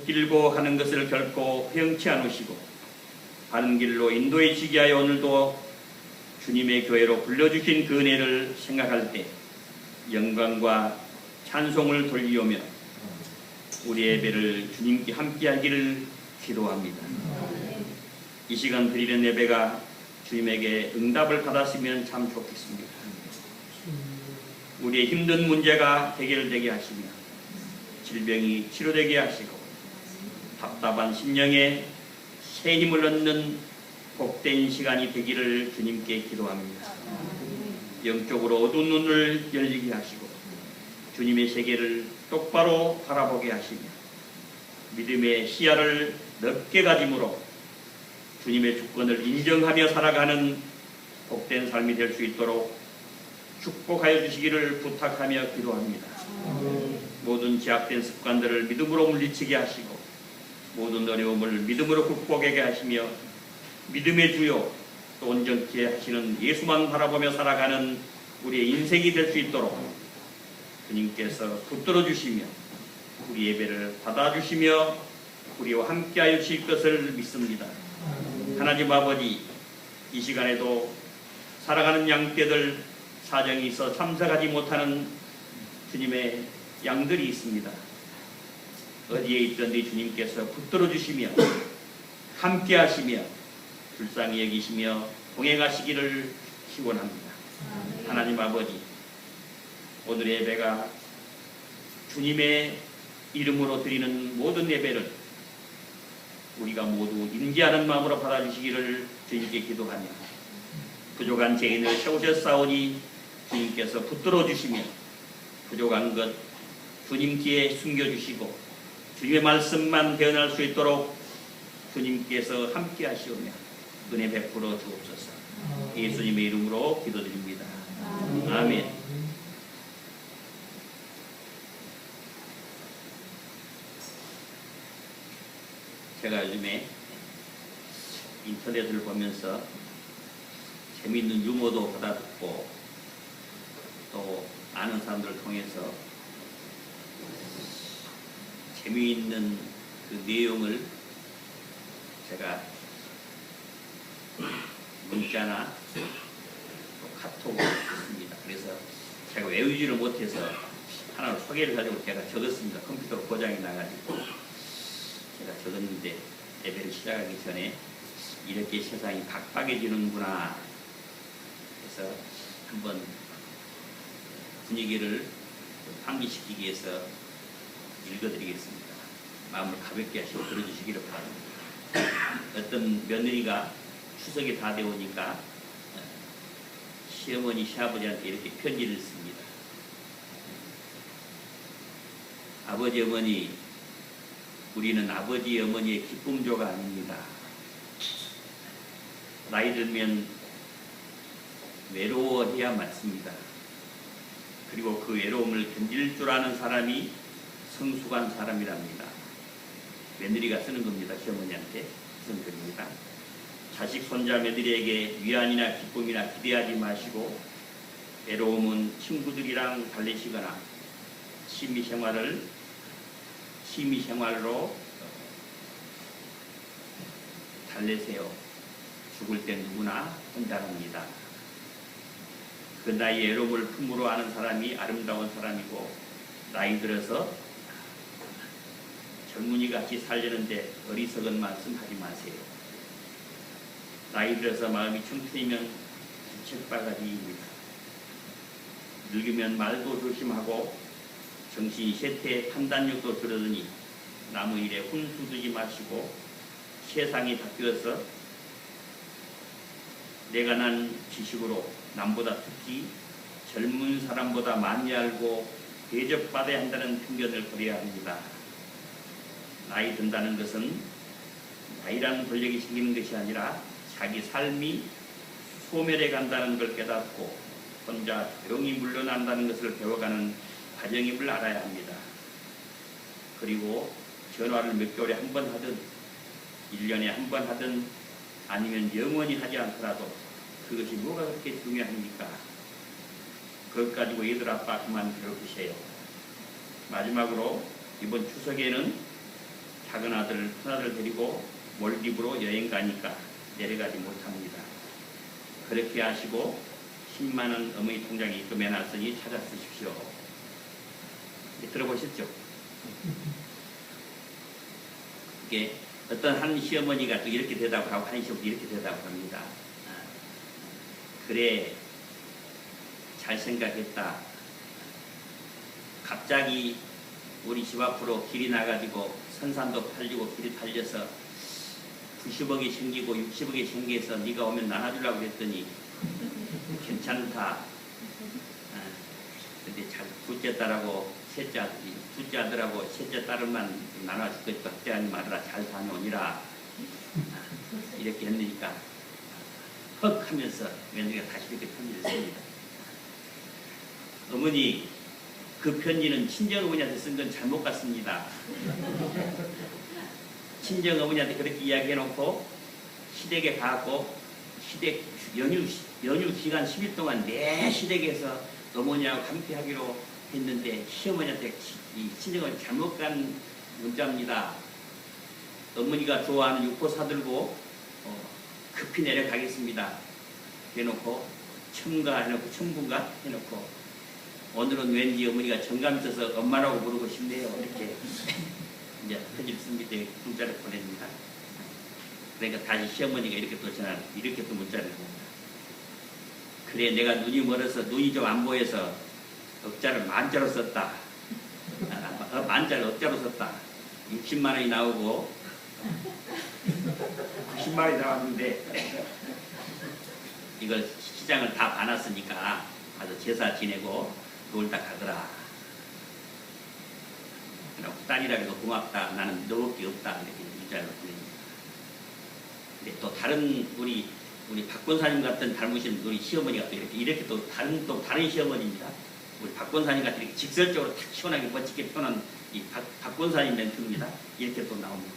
길고 하는 것을 결코 허용치 않으시고 바른 길로 인도해 주시기 하여 오늘도 주님의 교회로 불러주신 그 은혜를 생각할 때 영광과 찬송을 돌리오며 우리 예배를 주님께 함께 하기를 기도합니다. 이 시간 드리는 예배가 주님에게 응답을 받았으면 참 좋겠습니다. 우리의 힘든 문제가 해결되게 하시며 질병이 치료되게 하시고 답답한 심령에 새 힘을 얻는 복된 시간이 되기를 주님께 기도합니다. 영적으로 어두운 눈을 열리게 하시고 주님의 세계를 똑바로 바라보게 하시며 믿음의 시야를 넓게 가짐으로 주님의 주권을 인정하며 살아가는 복된 삶이 될 수 있도록 축복하여 주시기를 부탁하며 기도합니다. 모든 제약된 습관들을 믿음으로 물리치게 하시고 모든 어려움을 믿음으로 극복하게 하시며 믿음의 주요 또 온전케 하시는 예수만 바라보며 살아가는 우리의 인생이 될 수 있도록 주님께서 붙들어 주시며 우리 예배를 받아주시며 우리와 함께하여 주실 것을 믿습니다. 하나님 아버지, 이 시간에도 살아가는 양떼들 사정이 있어 참석하지 못하는 주님의 양들이 있습니다. 어디에 있든지 주님께서 붙들어 주시며 함께 하시며 불쌍히 여기시며 동행하시기를 기원합니다. 하나님 아버지, 오늘의 예배가 주님의 이름으로 드리는 모든 예배를 우리가 모두 인지하는 마음으로 받아주시기를 주님께 기도하며 부족한 죄인을 세우셨사오니 주님께서 붙들어 주시며 부족한 것 주님 뒤에 숨겨주시고 주님의 말씀만 대언할 수 있도록 주님께서 함께 하시오며 은혜 베풀어 주옵소서. 예수님의 이름으로 기도드립니다. 아멘. 제가 요즘에 인터넷을 보면서 재미있는 유머도 받아듣고 또 아는 사람들을 통해서 재미있는 그 내용을 제가 문자나 또 카톡을 했습니다. 그래서 제가 외우지를 못해서 하나를 소개를 가지고 제가 적었습니다. 컴퓨터 고장이 나가지고 제가 적었는데 예배를 시작하기 전에 이렇게 세상이 각박해지는구나 해서 한번 분위기를 환기시키기 위해서 읽어드리겠습니다. 마음을 가볍게 하시고 들어주시기를 바랍니다. 어떤 며느리가 추석이 다 되오니까 시어머니, 시아버지한테 이렇게 편지를 씁니다. 아버지, 어머니, 우리는 아버지, 어머니의 기쁨조가 아닙니다. 나이 들면 외로워해야 맞습니다. 그리고 그 외로움을 견딜 줄 아는 사람이 성숙한 사람이랍니다. 며느리가 쓰는 겁니다. 시어머니한테 쓰는 겁니다. 자식, 손자, 며느리에게 위안이나 기쁨이나 기대하지 마시고 외로움은 친구들이랑 달래시거나 취미생활로 달래세요. 죽을 때 누구나 혼자랍니다. 그 나이에 외로움을 품으로 아는 사람이 아름다운 사람이고 나이 들어서 젊은이같이 살려는데 어리석은 말씀 하지 마세요. 나이 들어서 마음이 청춘이면 부책바가지입니다. 늙으면 말도 조심하고 정신이 쇠퇴 판단력도 줄어드니 남의 일에 훈수 두지 마시고 세상이 바뀌어서 내가 난 지식으로 남보다 특히 젊은 사람보다 많이 알고 대접받아야 한다는 편견을 버려야 합니다. 나이 든다는 것은 나이라는 권력이 생기는 것이 아니라 자기 삶이 소멸해 간다는 걸 깨닫고 혼자 조용히 물러난다는 것을 배워가는 과정임을 알아야 합니다. 그리고 전화를 몇 개월에 한 번 하든 1년에 한 번 하든 아니면 영원히 하지 않더라도 그것이 뭐가 그렇게 중요합니까? 그것 가지고 얘들 아빠 그만 괴롭히세요. 마지막으로 이번 추석에는 작은 아들, 큰 아들 데리고 몰디브로 여행 가니까 내려가지 못합니다. 그렇게 하시고 10만 원 어머니 통장에 입금해놨으니 찾아 쓰십시오. 들어보셨죠? 이게 어떤 한 시어머니가 또 이렇게 대답을 하고 한 시어머니 이렇게 대답을 합니다. 그래, 잘 생각했다. 갑자기 우리 집 앞으로 길이 나가지고 선산도 팔리고 길이 팔려서 90억이 생기고 60억이 생겨서 네가 오면 나눠주려고 그랬더니 괜찮다. 근데 잘 둘째 딸하고 둘째 아들하고 셋째 딸만 나눠줄 거니까 걱정하지 말아라. 잘 다녀오니라. 이렇게 했으니까 헉 하면서 며느리가 다시 이렇게 편지를 씁니다. 어머니, 그 편지는 친정어머니한테 쓴 건 잘못 같습니다. 친정어머니한테 그렇게 이야기해놓고 시댁에 가고 시댁 연휴 기간 10일 동안 내 시댁에서 어머니하고 함께하기로 했는데 시어머니한테 이 친정어머니 잘못 간 문자입니다. 어머니가 좋아하는 육포 사들고 급히 내려가겠습니다. 해놓고 첨부인가 해놓고 오늘은 왠지 어머니가 정감 있어서 엄마라고 부르고 싶네요. 이렇게 이제 편지를 씁니다. 문자를 보냅니다. 그러니까 다시 시어머니가 이렇게 또 문자를 봅니다. 그래, 내가 눈이 멀어서 눈이 좀 안 보여서 억자를 만자로 썼다. 만자를 억자로 썼다. 60만 원이 나오고 90만 원이 나왔는데 이걸 시장을 다 봐놨으니까 가서 제사 지내고 놀다 가더라. 딸이라 해도 고맙다. 나는 너밖에 없다. 이렇게 문자를 보냅니다. 근데 또 다른 우리 박권사님 같은 닮으신 우리 시어머니가 또 이렇게 또 다른 시어머니입니다. 우리 박권사님 같은 이렇게 직설적으로 탁 시원하게 멋지게 표현한 이 박권사님 멘트입니다. 이렇게 또 나옵니다.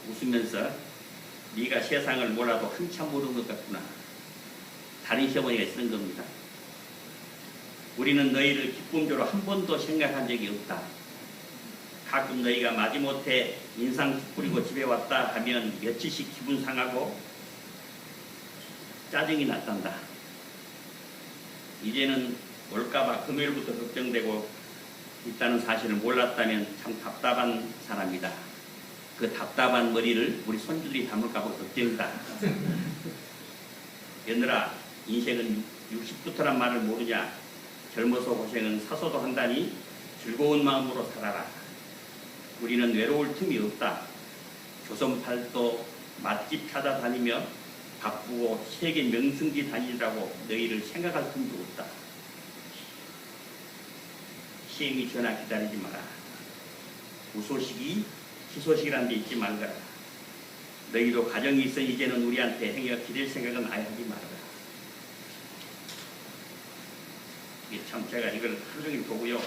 웃으면서 네가 세상을 몰라도 한참 모르는 것 같구나. 다른 시어머니가 쓰는 겁니다. 우리는 너희를 기쁨조로 한 번도 생각한 적이 없다. 가끔 너희가 마지못해 인상 찌푸리고 집에 왔다 하면 며칠씩 기분 상하고 짜증이 났단다. 이제는 올까봐 금요일부터 걱정되고 있다는 사실을 몰랐다면 참 답답한 사람이다. 그 답답한 머리를 우리 손주들이 담을까봐 걱정이다. 며느라, 인생은 60부터란 말을 모르냐. 젊어서 고생은 사소도 한다니 즐거운 마음으로 살아라. 우리는 외로울 틈이 없다. 조선팔도 맛집 찾아다니며 바쁘고 세계 명승지 다니라고 너희를 생각할 틈도 없다. 시행이 전화 기다리지 마라. 우소식이 희소식이라는 데 있지 말거라. 너희도 가정이 있어 이제는 우리한테 행여 기댈 생각은 아예 하지 말아라. 이게 참 제가 이걸 하루 종일 보고요.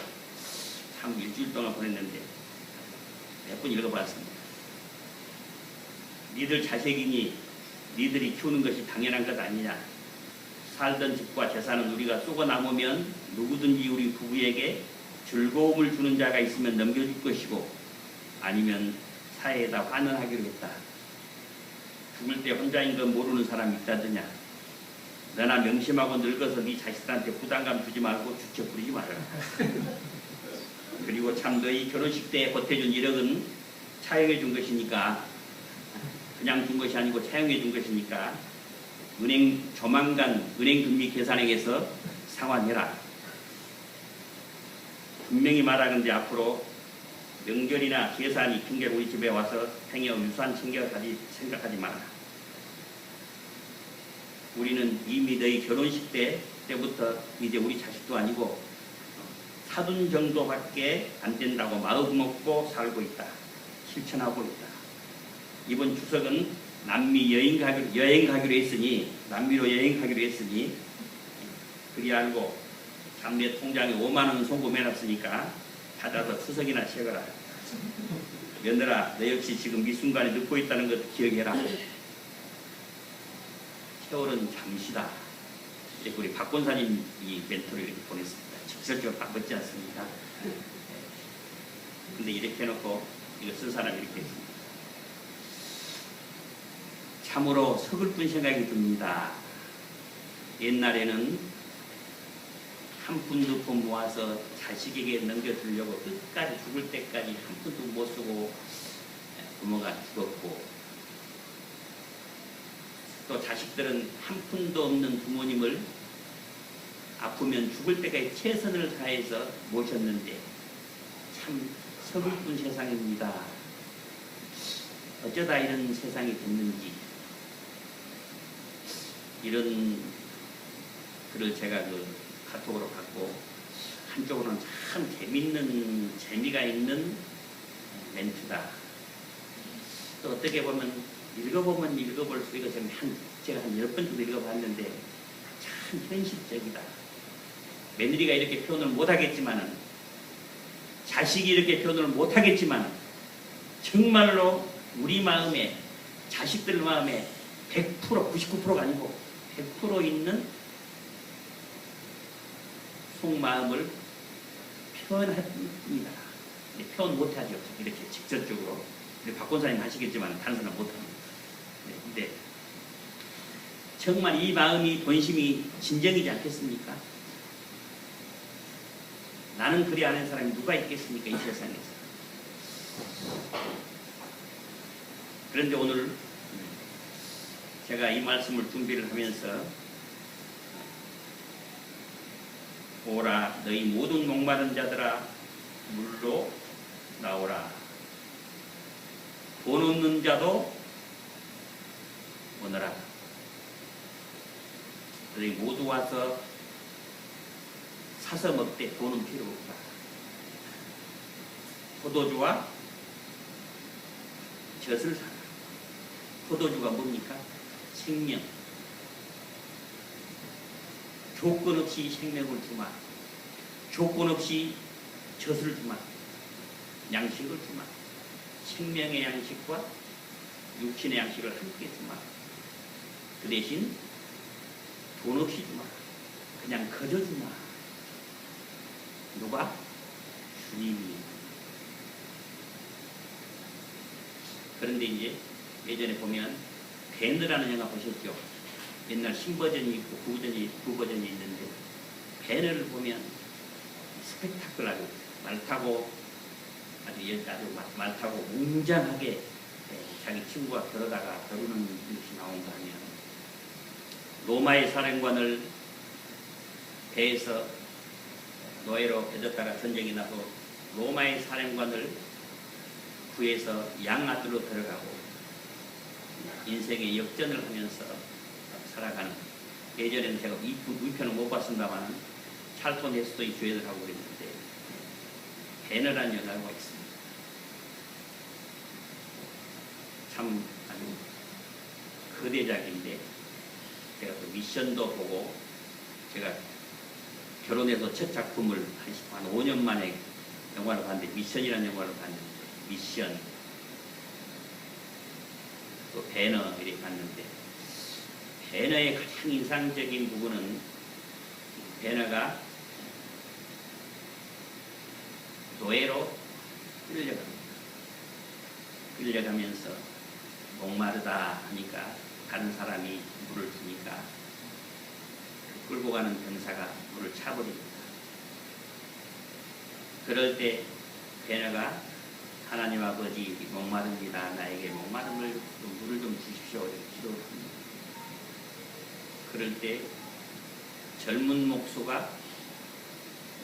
참 일주일 동안 보냈는데 몇 번 읽어봤습니다. 니들 자식이니 니들이 키우는 것이 당연한 것 아니냐. 살던 집과 재산은 우리가 쏘고 남으면 누구든지 우리 부부에게 즐거움을 주는 자가 있으면 넘겨줄 것이고 아니면 사회에다 환원하기로 했다. 죽을 때 혼자인 건 모르는 사람이 있다더냐. 너나 명심하고 늙어서 네 자식들한테 부담감 주지 말고 주책 부리지 말아라. 그리고 참 너희 결혼식 때 보태준 1억은 차용해 준 것이니까 그냥 준 것이 아니고 차용해 준 것이니까 조만간 은행 금리 계산액에서 상환해라. 분명히 말하는데 앞으로 명절이나 계산이 핑계 우리 집에 와서 행여 유산 챙겨가지 생각하지 마라. 우리는 이미 너희 결혼식 때부터 이제 우리 자식도 아니고 사돈 정도밖에 안 된다고 마음 먹고 살고 있다. 실천하고 있다. 이번 추석은 남미 여행 가기로 했으니 남미로 여행 가기로 했으니 그리 알고 장내 통장에 5만 원 송금해놨으니까 받아서 추석이나 채거라. 며느라, 너 역시 지금 이 순간에 늦고 있다는 것도 기억해라. 세월은 잠시다. 이렇게 우리 박권사님 이 멘토를 이렇게 보냈습니다. 직설적으로 바꿨지 않습니까? 근데 이렇게 해놓고 이거 쓴 사람이 이렇게 했습니다. 참으로 서글픈 생각이 듭니다. 옛날에는 한 푼 두 푼 모아서 자식에게 넘겨주려고 끝까지 죽을 때까지 한 푼도 못 쓰고 부모가 죽었고, 또 자식들은 한 푼도 없는 부모님을 아프면 죽을 때까지 최선을 다해서 모셨는데 참 서글픈 세상입니다. 어쩌다 이런 세상이 됐는지. 이런 글을 제가 카톡으로 받고, 한쪽으로는 참 재미가 있는 멘트다. 또 어떻게 보면 읽어볼수록 이거 제가 한 10번 정도 읽어봤는데 참 현실적이다. 며느리가 이렇게 표현을 못하겠지만은, 자식이 이렇게 표현을 못하겠지만, 정말로 우리 마음에, 자식들 마음에 100%, 99%가 아니고 100% 있는 속마음을 표현합니다. 표현 못하죠. 이렇게 직접적으로. 박 권사님 하시겠지만 다른 사람 못합니다. 근데 정말 이 마음이 본심이 진정이지 않겠습니까? 나는 그리 아는 사람이 누가 있겠습니까? 이 세상에서. 그런데 오늘 제가 이 말씀을 준비를 하면서, 오라 너희 모든 목마른 자들아 물로 나오라. 돈 없는 자도 오너라. 너희 모두 와서 사서 먹되 돈은 필요 없다. 포도주와 젖을 사라. 포도주가 뭡니까? 생명. 조건 없이 생명을 주마. 조건 없이 젖을 주마. 양식을 주마. 생명의 양식과 육신의 양식을 함께 주마. 그 대신 돈 없이 주마. 그냥 거저 주마. 누가? 주님이. 그런데 이제 예전에 보면 배너라는 영화 보셨죠? 옛날 신버전이 있고 구버전이 있는데, 배너를 보면 스펙타클하고 말 타고 말 타고 웅장하게 자기 친구와 겨루다가 겨루는 것이 나온가 하면, 로마의 사령관을 배에서 노예로 뺏었다가 전쟁이 나서 로마의 사령관을 구해서 양아들로 들어가고 인생의 역전을 하면서 살아가는, 예전에는 제가 이 편을 못 봤습니다만 찰톤 헤스터의 주연을 하고 그랬는데, 배너라는 영화가 있습니다. 참 아주 거대작인데, 제가 또 미션도 보고, 제가 결혼해서 첫 작품을 한 5년 만에 영화를 봤는데, 미션이라는 영화를 봤는데, 미션, 또 배너 이렇게 봤는데, 배너의 가장 인상적인 부분은 배너가 노예로 끌려갑니다. 끌려가면서 목마르다 하니까 다른 사람이 물을 주니까 끌고 가는 병사가 물을 차버립니다. 그럴 때 배너가 하나님 아버지 목마릅니다. 나에게 목마름을 물을 좀 주십시오. 이렇게 기도를 합니다. 그럴 때 젊은 목수가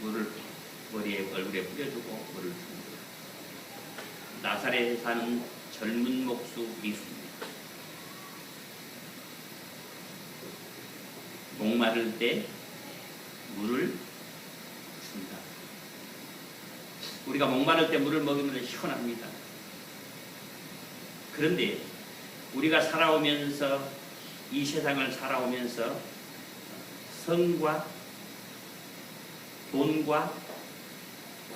물을 얼굴에 뿌려주고 물을 줍니다. 나사렛에 사는 젊은 목수 예수입니다. 목마를 때 물을 준다. 우리가 목마를 때 물을 먹으면 시원합니다. 그런데 우리가 살아오면서, 이 세상을 살아오면서 성과 돈과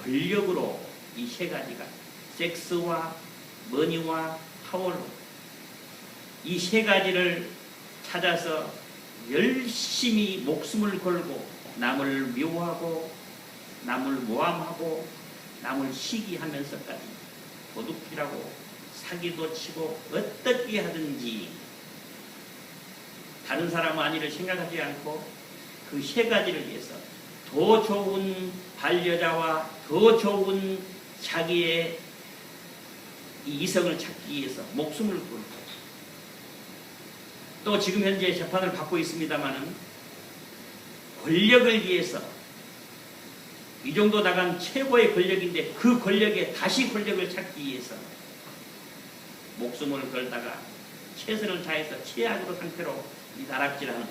권력으로 이 세 가지가, 섹스와 머니와 파워로, 이 세 가지를 찾아서 열심히 목숨을 걸고 남을 미워하고 남을 모함하고 남을 시기하면서까지 도둑질하고 사기도 치고 어떻게 하든지 다른 사람 안위를 생각하지 않고 그 세 가지를 위해서 더 좋은 반려자와 더 좋은 자기의 이성을 찾기 위해서 목숨을 걸고 또 지금 현재 재판을 받고 있습니다마는 권력을 위해서 이 정도 나간 최고의 권력인데 그 권력에 다시 권력을 찾기 위해서 목숨을 걸다가 최선을 다해서 최악으로 상태로 이 나락질하는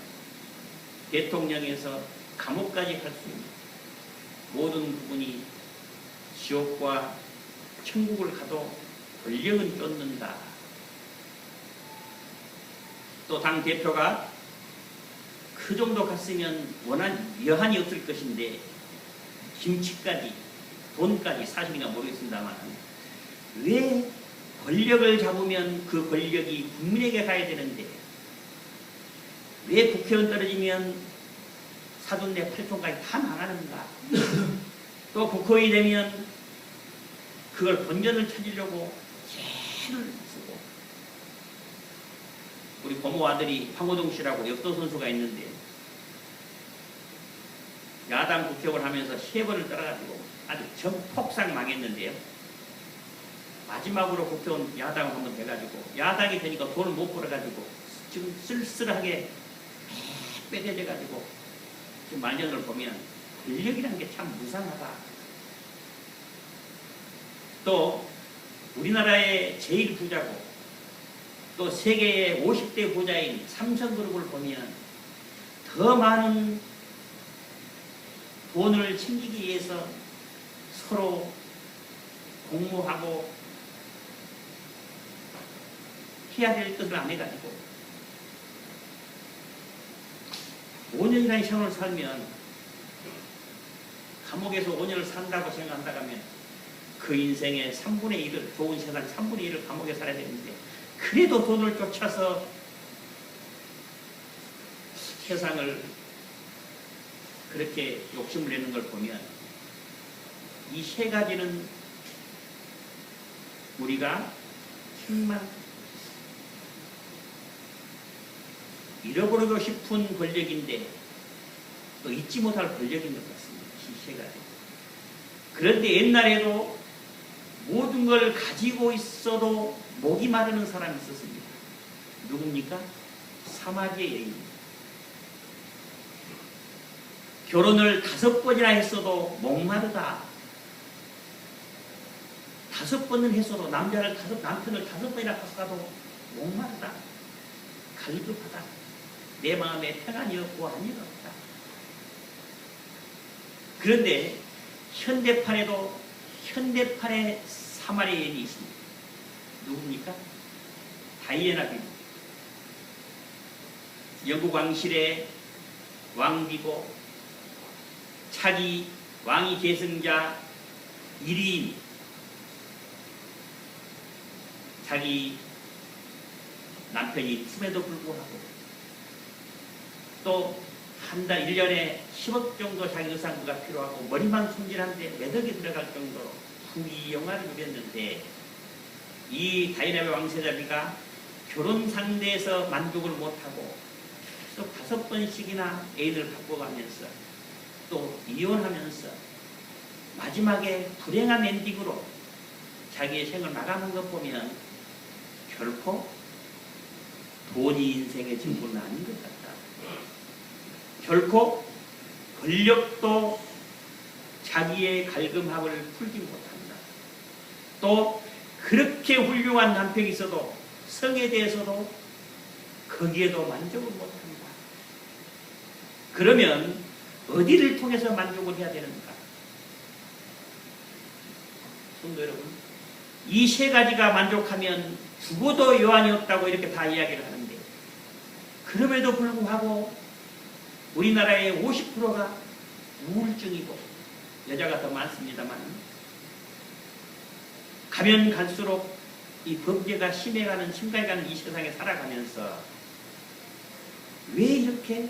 대통령에서 감옥까지 갈 수 있는 모든 부분이 지옥과 천국을 가도 권력은 쫓는다. 또 당 대표가 그 정도 갔으면 여한이 없을 것인데 김치까지 돈까지 사실인가 모르겠습니다만 왜 권력을 잡으면 그 권력이 국민에게 가야 되는데 왜 국회의원 떨어지면 사돈네 팔촌까지 다 망하는가. 또 국회의원이 되면 그걸 본전을 찾으려고 죄를 쓰고 우리 고모 아들이 황호동 씨라고 역도 선수가 있는데 야당 국회의원 하면서 3번을 떨어가지고 아주 전폭상 망했는데요. 마지막으로 국회의원 야당을 한번 돼가지고 야당이 되니까 돈을 못 벌어가지고 지금 쓸쓸하게 빼겨져가지고 지금 말년을 보면 권력이라는 게 참 무상하다. 또 우리나라의 제일 부자고 또 세계의 50대 부자인 삼성그룹을 보면 더 많은 돈을 챙기기 위해서 서로 공모하고 해야 될 것을 안 해가지고 5년이라는 세월을 살면 감옥에서 5년을 산다고 생각한다고 하면 그 인생의 3분의 1을 좋은 세상 3분의 1을 감옥에 살아야 되는데 그래도 돈을 쫓아서 세상을 그렇게 욕심을 내는 걸 보면 이 3가지는 우리가 정말 잃어버리고 싶은 권력인데 또 잊지 못할 권력인 것 같습니다. 이 3가지. 그런데 옛날에도 모든 걸 가지고 있어도 목이 마르는 사람이 있었습니다. 누굽니까? 사마귀의 여인입니다. 결혼을 5번이나 했어도 목마르다. 5번은 했어도 남편을 5번이나 바꿔도 목마르다. 갈급하다. 내 마음에 평안이 없고 안위가 없다. 그런데 현대판에 사마리아 여인이 있습니다. 누굽니까? 다이애나 비비. 영국 왕실의 왕비고 차기 왕위 계승자 1위인 자기 남편이 있음에도 불구하고 또 한 달 1년에 10억 정도 자기 의상부가 필요하고 머리만 손질한데 몇 억이 들어갈 정도로 후기영화를 누렸는데 이 다이애나 왕세자비가 결혼 상대에서 만족을 못하고 계속 5번씩이나 애인을 바꿔가면서 또 이혼하면서 마지막에 불행한 엔딩으로 자기의 생을 마감한 것 보면 결코 돈이 인생의 전부는 아닌 것 같다. 결코 권력도 자기의 갈금함을 풀지 못한다. 또 그렇게 훌륭한 남편이 있어도 성에 대해서도 거기에도 만족을 못한다. 그러면 어디를 통해서 만족을 해야 되는가? 성도 여러분, 이 3가지가 만족하면 죽어도 여한이 없다고 이렇게 다 이야기를 하는데 그럼에도 불구하고 우리나라의 50%가 우울증이고 여자가 더 많습니다만 가면 갈수록 이 범죄가 심해가는 심각해가는 이 세상에 살아가면서 왜 이렇게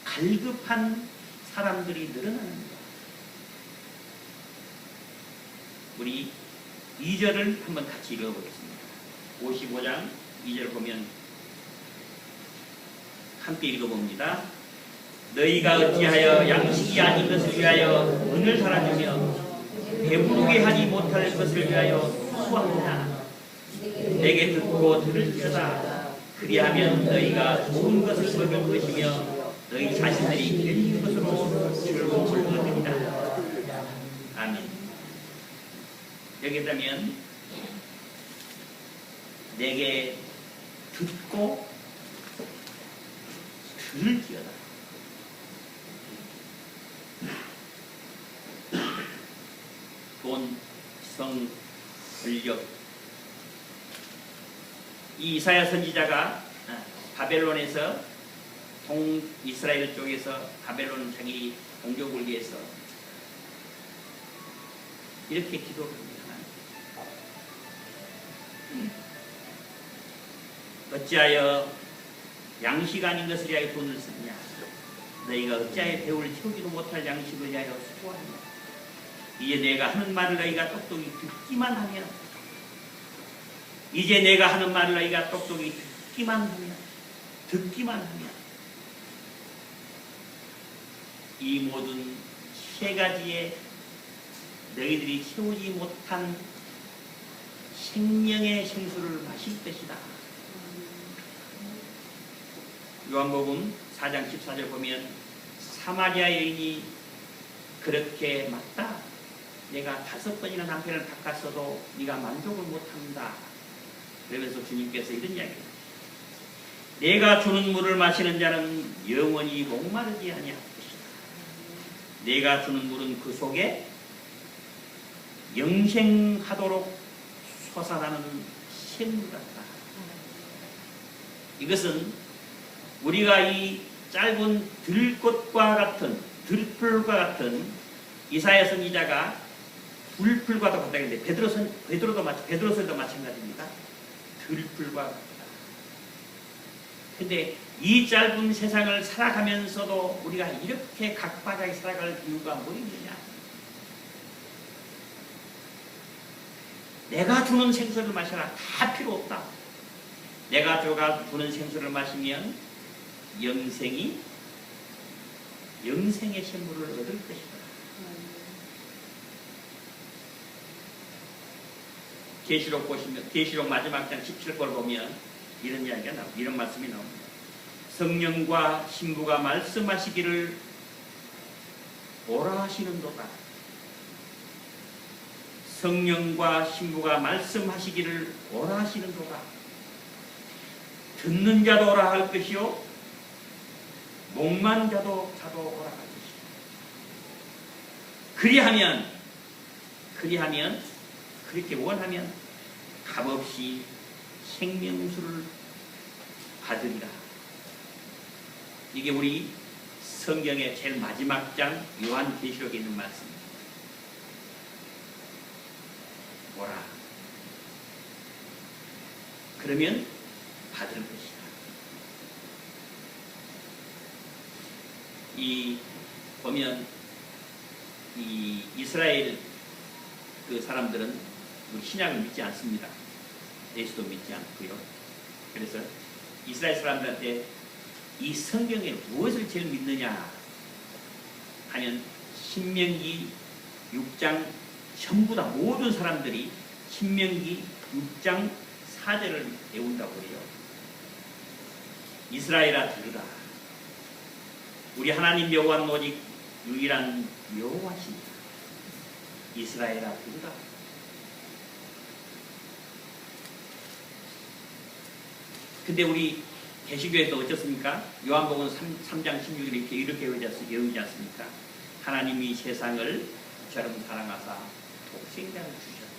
갈급한 사람들이 늘어나는가? 우리 2절을 한번 같이 읽어보겠습니다. 55장 2절 보면 함께 읽어봅니다. 너희가 어찌하여 양식이 아닌 것을 위하여 은을 달아주며 배부르게 하지 못할 것을 위하여 수고하느냐. 내게 듣고 들을지어다. 그리하면 너희가 좋은 것을 먹을 것이며 너희 자신들이 드린 것으로 즐거움을 얻으리라. 아멘. 여기다면 내게 듣고 들을지어다. 돈, 성, 권력. 이 이사야 선지자가 바벨론에서 동이스라엘 쪽에서 바벨론 자기 공격을 위해서 이렇게 기도를 합니다. 어찌하여 양식 아닌 것을 위하여 돈을 쓰느냐. 너희가 어찌하여 배울 채우지도 못할 양식을 위하여 수고하느냐. 이제 내가 하는 말을 너희가 똑똑히 듣기만 하면, 이제 내가 하는 말을 너희가 똑똑히 듣기만 하면 이 모든 세 가지의 너희들이 채우지 못한 생명의 생수를 마실 것이다. 요한복음 4장 14절 보면 사마리아 여인이 그렇게 맞다. 내가 5번이나 남편을 바꿨어도 네가 만족을 못한다. 그러면서 주님께서 이런 이야기를 합니다. 내가 주는 물을 마시는 자는 영원히 목마르지 아니할 것이다. 내가 주는 물은 그 속에 영생하도록 솟아나는 샘물 같다. 이것은 우리가 이 짧은 들꽃과 같은 들풀과 같은 이사야 선지자가 들풀과도 같다 했는데 베드로서도 마찬가지입니다. 들풀과 같다. 근데 이 짧은 세상을 살아가면서도 우리가 이렇게 각박하게 살아갈 이유가 뭐 있느냐? 내가 주는 생수를 마셔라. 다 필요 없다. 내가 주는 생수를 마시면 영생의 샘물을 얻을 것이다. 계시록 보시면 계시록 마지막 장 17절 보면 이런 이야기가 나옵니다. 이런 말씀이 나옵니다. 성령과 신부가 말씀하시기를 오라 하시는도다. 성령과 신부가 말씀하시기를 오라 하시는도다. 듣는 자도 오라 할 것이요 목만 자도 오라 할 것이다. 그리하면 그렇게 원하면 값없이 생명수를 받으리라. 이게 우리 성경의 제일 마지막 장 요한계시록에 있는 말씀입니다. 오라. 그러면 받을 것이다. 보면 이 이스라엘 그 사람들은 우리 신약을 믿지 않습니다. 예수도 믿지 않고요. 그래서 이스라엘 사람들한테 이 성경에 무엇을 제일 믿느냐 하면 신명기 6장 전부 다 모든 사람들이 신명기 6장 4절을 외운다고 해요. 이스라엘아 들으라. 우리 하나님 여호와는 오직 유일한 여호와시니라. 이스라엘아 들으라. 근데 우리 계시교에서 어쩌습니까? 요한복음 3장 16절 이렇게 외우지 않습니까? 하나님이 세상을 저처럼 사랑하사 독생자를 주셨다.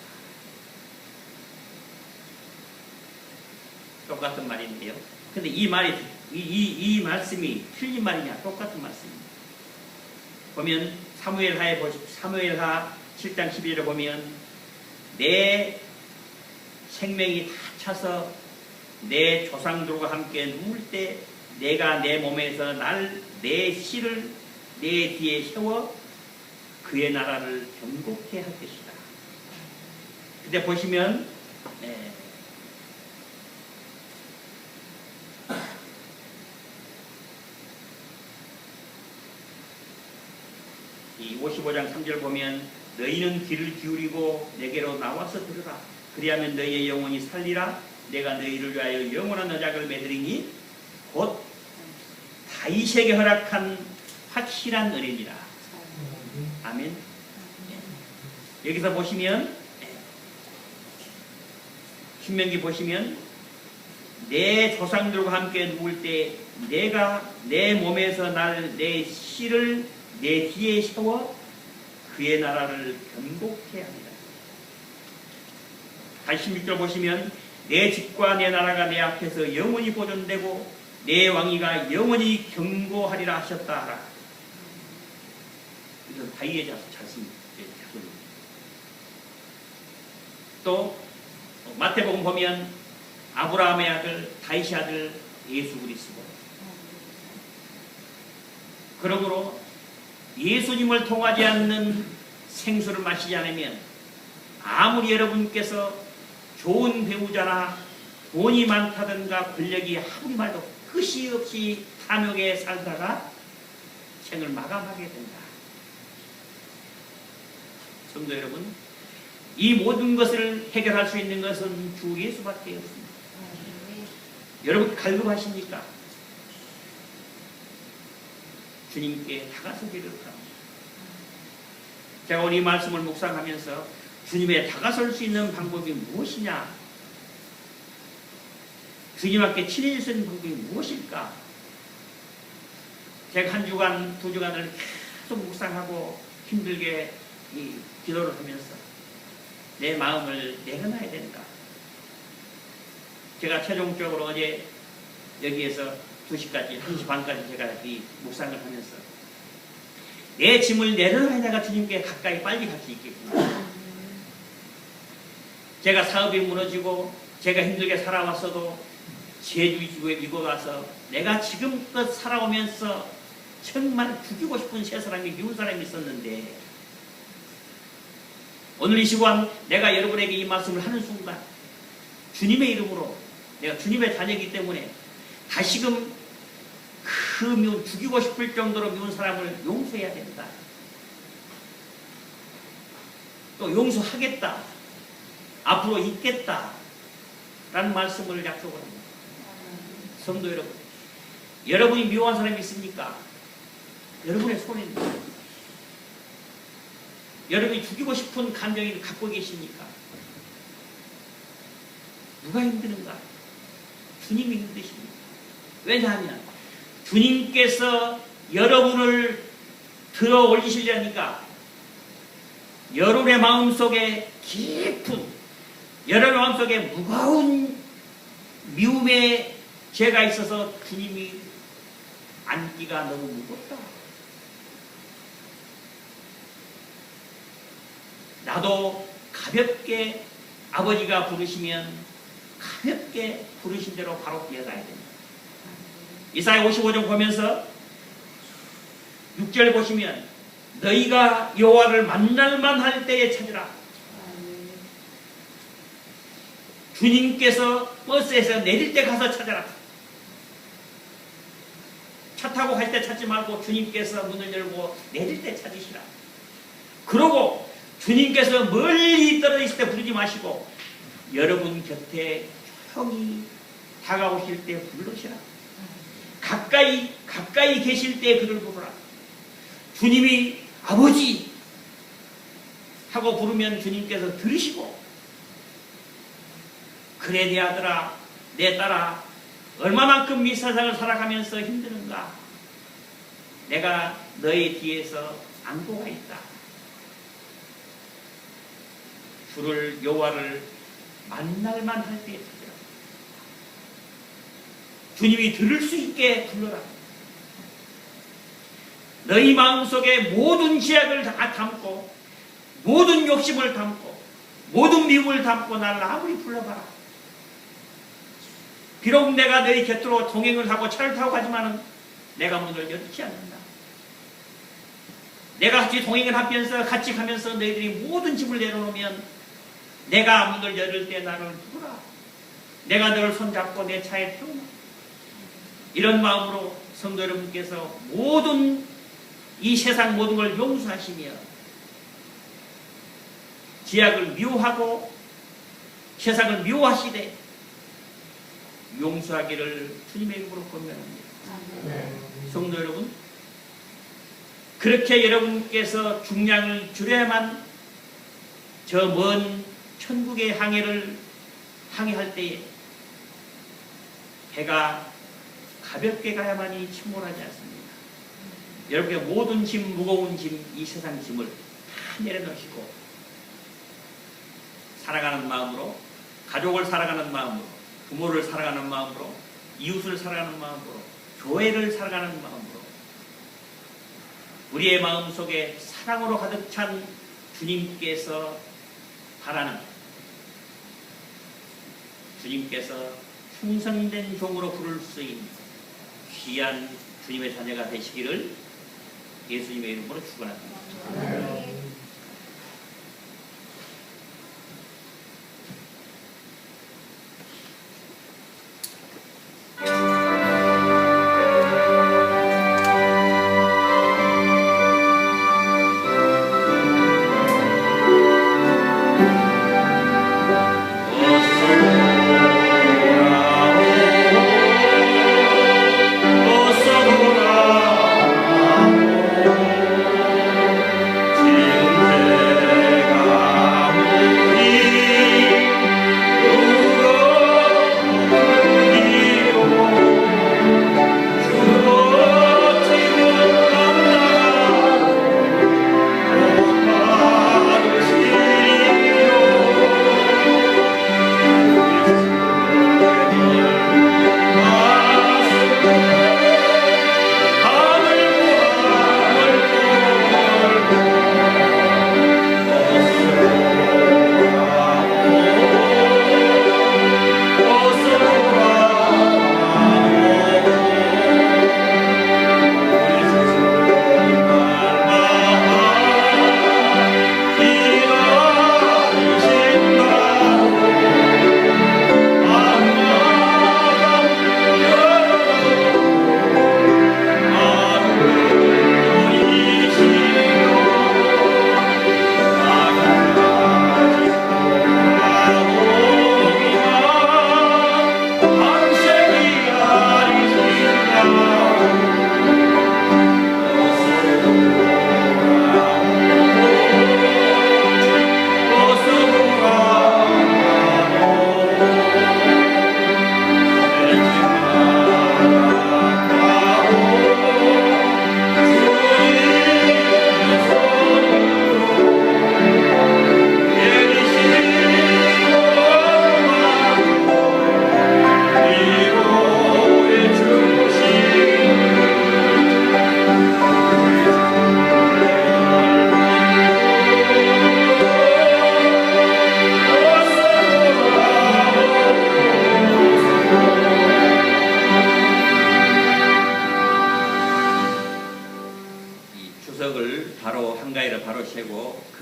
똑같은 말인데요. 근데 이 말씀이 틀린 말이냐? 똑같은 말씀입니다. 보면 사무엘하 7장 12절에 보면 내 생명이 다 차서 내 조상들과 함께 누울 때 내가 내 몸에서 내 씨를 내 뒤에 세워 그의 나라를 경고케 할 것이다. 근데 보시면 이 55장 3절 보면 너희는 귀를 기울이고 내게로 나와서 들으라. 그리하면 너희의 영혼이 살리라. 내가 너희를 위하여 영원한 언약을 맺으리니 곧 다윗에게 허락한 확실한 은혜니라. 아멘. 여기서 보시면 신명기 보시면 내 조상들과 함께 누울 때 내가 내 몸에서 날 내 씨를 내 뒤에 세워 그의 나라를 견고케 합니다. 다시 16절 보시면 내 집과 내 나라가 내 앞에서 영원히 보존되고 내 왕위가 영원히 견고하리라 하셨다 하라. 이건 다윗의 자손입니다. 또 마태복음 보면 아브라함의 아들 다윗의 아들 예수 그리스도. 그러므로 예수님을 통하지 않는 생수를 마시지 않으면 아무리 여러분께서 좋은 배우자나 돈이 많다든가 권력이 아무리 말도 끝이 없이 탐욕에 살다가 생을 마감하게 된다. 성도 여러분, 이 모든 것을 해결할 수 있는 것은 주 예수밖에 없습니다. 여러분 갈급하십니까? 주님께 다가서기를 바랍니다. 제가 오늘 이 말씀을 묵상하면서 주님에 다가설 수 있는 방법이 무엇이냐? 주님 앞에 친해질 수 있는 방법이 무엇일까? 제가 한 주간, 두 주간을 계속 묵상하고 힘들게 이 기도를 하면서 내 마음을 내려놔야 된다. 제가 최종적으로 어제 여기에서 2시까지, 1시 반까지 제가 이 묵상을 하면서 내 짐을 내려놔야 내가 주님께 가까이 빨리 갈 수 있겠구나. 제가 사업이 무너지고 제가 힘들게 살아왔어도 제주에 미국 와서 내가 지금껏 살아오면서 정말 죽이고 싶은 세 사람이 미운 사람이 있었는데 오늘 이 시간 내가 여러분에게 이 말씀을 하는 순간 주님의 이름으로 내가 주님의 자녀이기 때문에 다시금 그 미운 죽이고 싶을 정도로 미운 사람을 용서해야 된다. 또 용서하겠다. 앞으로 있겠다. 라는 말씀을 약속을 합니다. 성도 여러분, 여러분이 미워한 사람이 있습니까? 여러분의 손입니다. 여러분이 죽이고 싶은 감정을 갖고 계십니까? 누가 힘드는가? 주님이 힘드십니다. 왜냐하면 주님께서 여러분을 들어 올리시려니까 여러분의 마음속에 깊은 여러분의 마음속에 무거운 미움의 죄가 있어서 주님이 안기가 너무 무겁다. 나도 가볍게 아버지가 부르시면 가볍게 부르신 대로 바로 뛰어가야 됩니다. 이사야 55장 보면서 6절 보시면 너희가 여호와를 만날만 할 때에 찾으라. 주님께서 버스에서 내릴 때 가서 찾아라. 차 타고 갈 때 찾지 말고 주님께서 문을 열고 내릴 때 찾으시라. 그러고 주님께서 멀리 떨어지실 때 부르지 마시고 여러분 곁에 조용히 다가오실 때 부르시라. 가까이 계실 때 그를 부르라. 주님이 아버지 하고 부르면 주님께서 들으시고 그래 내 아들아 내 딸아 얼마만큼 이 세상을 살아가면서 힘드는가 내가 너의 뒤에서 안고가 있다. 주를 여호와를 만날만 할 때에 찾으라. 주님이 들을 수 있게 불러라. 너희 마음속에 모든 죄악을 다 담고 모든 욕심을 담고 모든 미움을 담고 나를 아무리 불러봐라. 비록 내가 너희 곁으로 동행을 하고 차를 타고 가지만은 내가 문을 열지 않는다. 내가 같이 동행을 하면서 같이 가면서 너희들이 모든 짐을 내려놓으면 내가 문을 열을 때 나를 부르라. 내가 너를 손잡고 내 차에 태우마. 이런 마음으로 성도 여러분께서 모든 이 세상 모든 걸 용서하시며 지약을 미워하고 세상을 미워하시되 용서하기를 주님의 이름으로 권면합니다. 성도 여러분, 그렇게 여러분께서 중량을 줄여야만 저 먼 천국의 항해할 때에 배가 가볍게 가야만이 침몰하지 않습니다. 여러분의 모든 짐, 무거운 짐, 이 세상 짐을 다 내려놓으시고 살아가는 마음으로, 가족을 살아가는 마음으로, 부모를 살아가는 마음으로, 이웃을 살아가는 마음으로, 교회를 살아가는 마음으로 우리의 마음속에 사랑으로 가득 찬 주님께서 바라는, 주님께서 충성된 종으로 부를 수 있는 귀한 주님의 자녀가 되시기를 예수님의 이름으로 축원합니다.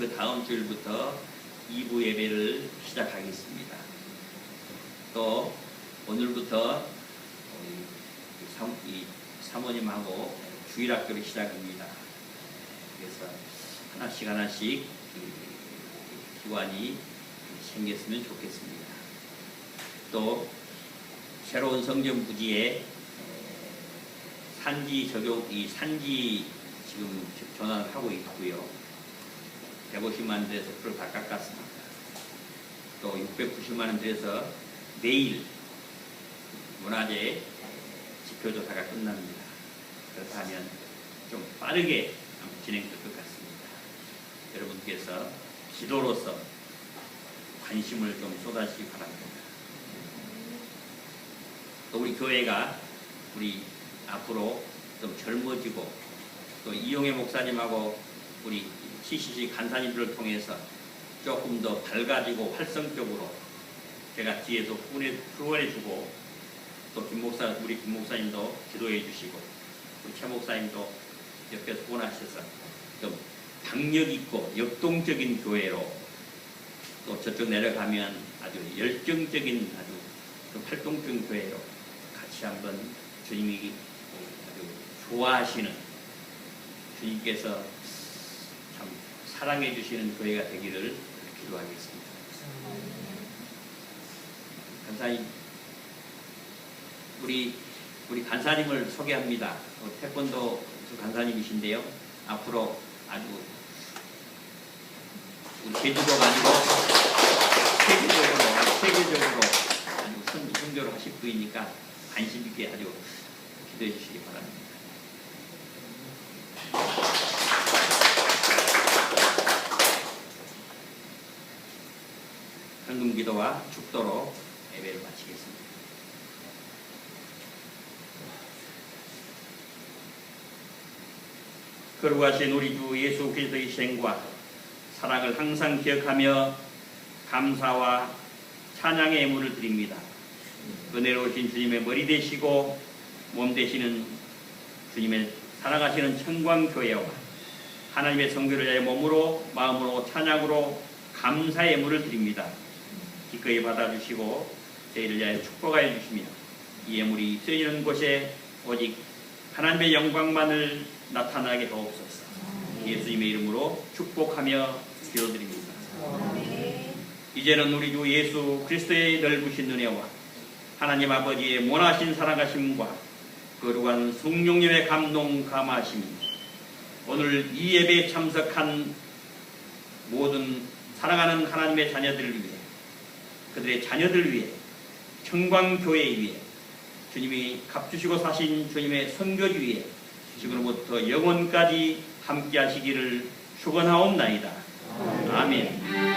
그 다음 주일부터 2부 예배를 시작하겠습니다. 또 오늘부터 이 사모님하고 주일학교를 시작합니다. 그래서 하나씩 하나씩 기관이 생겼으면 좋겠습니다. 또 새로운 성전 부지에 산지 적용, 이 산지 지금 전환을 하고 있고요. 150만 원 들여서 풀을 다 깎았습니다. 또 690만 원 들여서 내일 문화재 지표조사가 끝납니다. 그렇다면 좀 빠르게 진행될 것 같습니다. 여러분께서 기도로서 관심을 좀 쏟아주시기 바랍니다. 또 우리 교회가 우리 앞으로 좀 젊어지고 또 이용해 목사님하고 우리 CCC 간사님들을 통해서 조금 더 밝아지고 활성적으로 제가 뒤에서 후원해주고 또 우리 김 목사님도 기도해 주시고 우리 최 목사님도 옆에서 후원하셔서 좀 박력 있고 역동적인 교회로 또 저쪽 내려가면 아주 열정적인 아주 그 활동적 교회로 같이 한번 주님이 아주 좋아하시는, 주님께서 참 사랑해 주시는 교회가 되기를 기도하겠습니다. 간사님, 우리 간사님을 소개합니다. 태권도 간사님이신데요. 앞으로 아주 우리 제주도가 아니고 세계적으로 아주 선교를 하실 분이니까 관심 있게 아주 기도해 주시기 바랍니다. 헌금 기도와 축도로 예배를 마치겠습니다. 거룩하신 우리 주 예수 그리스도의 희생과 사랑을 항상 기억하며 감사와 찬양의 예물을 드립니다. 은혜로우신 주님의 머리 되시고 몸 되시는 주님의 사랑하시는 청광교회와 하나님의 성교를 위하여 몸으로 마음으로 찬양으로 감사의 예물을 드립니다. 기꺼이 받아주시고 저희를 위하여 축복하여 주시며 이 예물이 쓰이는 곳에 오직 하나님의 영광만을 나타나게 하옵소서. 예수님의 이름으로 축복하며 기도드립니다. 이제는 우리 주 예수 그리스도의 넓으신 은혜와 하나님 아버지의 모나신 사랑하심과 거룩한 성령님의 감동 감화하심이 오늘 이 예배에 참석한 모든 사랑하는 하나님의 자녀들을 위해, 그들의 자녀들을 위해, 청광교회 위해, 주님이 값주시고 사신 주님의 선교지 위해 지금부터 영원까지 함께 하시기를 축원하옵나이다. 아멘.